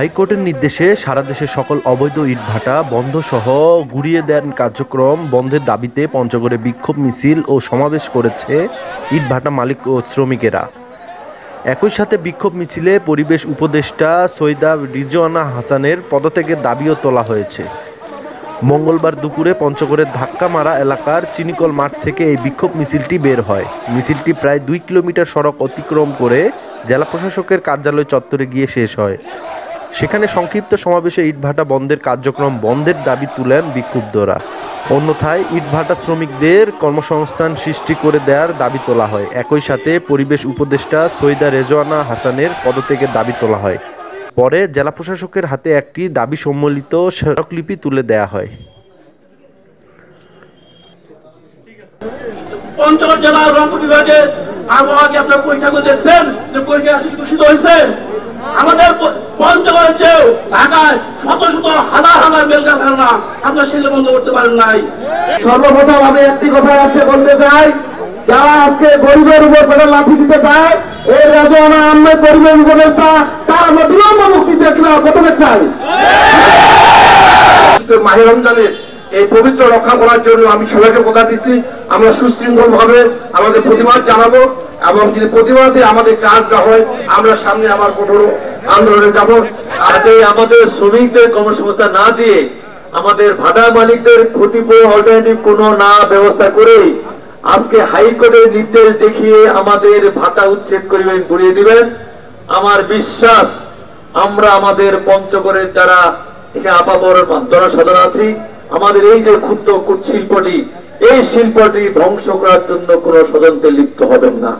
হাইকোর্টের নির্দেশে সারা দেশের সকল অবৈধ ইটভাটা বন্ধ সহ গুড়িয়ে দেন কার্যক্রম বন্ধের দাবিতে পঞ্চগড়ে বিক্ষোভ মিছিল ও সমাবেশ করেছে ইটভাটা মালিক ও শ্রমিকেরা। একই সাথে বিক্ষোভ মিছিলে পরিবেশ উপদেষ্টা সৈয়দা রিজওয়ানা হাসানের পদত্যাগের দাবিও তোলা হয়েছে। মঙ্গলবার দুপুরে পঞ্চগড়ের ধাক্কামারা এলাকার চিনিকল মাঠ থেকে এই বিক্ষোভ মিছিলটি বের হয়। মিছিলটি প্রায় 2 কিলোমিটার সড়ক অতিক্রম করে জেলা প্রশাসকের কার্যালয় চত্বরে গিয়ে শেষ হয়। সেখানে সংক্ষিপ্ত সমাবেশে ইটভাটা বন্ধের কার্যক্রম বন্ধের দাবি তুলেন বিক্ষুব্ধরা। অন্যথায় ইটভাটা শ্রমিকদের কর্মসংস্থান সৃষ্টি করে দেওয়ার দাবি তোলা হয়। একই সাথে পরিবেশ উপদেষ্টা সৈয়দা রেজওয়ানা হাসানের পদত্যাগের দাবি তোলা হয়। পরে জেলা প্রশাসকের হাতে একটি দাবি সম্বলিত স্মারকলিপি তুলে দেওয়া হয়। পঞ্চগড় জেলার রংপুর বিভাগের আবহাওয়াকে আপনার পরীক্ষা দেখছেন যে পরীক্ষা আসলে দূষিত হয়েছে। আমাদের পঞ্চগড়ের চেয়েও ঢাকায় শত শত হাজার হাজার বেলকারখানা আপনার সেগুলো বন্ধ করতে পারেন নাই। সর্বপ্রথম আমি একটি কথা আজকে বলতে চাই, যারা আজকে গরিবের উপর পেটে লাথি দিতে চায়, এই রেজওয়ানা আহমেদ পরিবেশ উপদেষ্টা তার আমরা বিলম্ব মুক্তি প্রথমে চাই। মাহে রমজানের এই পবিত্র রক্ষা করার জন্য আমি সবাইকে কথা দিচ্ছি, আমরা সুশৃঙ্খল ভাবে আমাদের প্রতিবাদ জানাবো এবং যদি প্রতিবাদে আমাদের কাজ না হয় আমরা সামনে আবার কঠোর আন্দোলনে যাব। যাতে আমাদের শ্রমিকদের কর্মসংস্থান না দিয়ে আমাদের ভাটা মালিকদের ক্ষতিপূরণ অল্টারনেটিভ কোনো না ব্যবস্থা করে আজকে হাইকোর্টের নির্দেশ দেখিয়ে আমাদের ভাতা উচ্ছেদ করিবেন, ঘুরিয়ে দিবেন। আমার বিশ্বাস আমরা আমাদের পঞ্চগড়ের যারা এখানে আপামর জনসাধারণ আছি, আমাদের এই যে ক্ষুদ্র শিল্পটি, এই শিল্পটি ধ্বংস করার জন্য কোনো ষড়যন্ত্রে লিপ্ত হবেন না।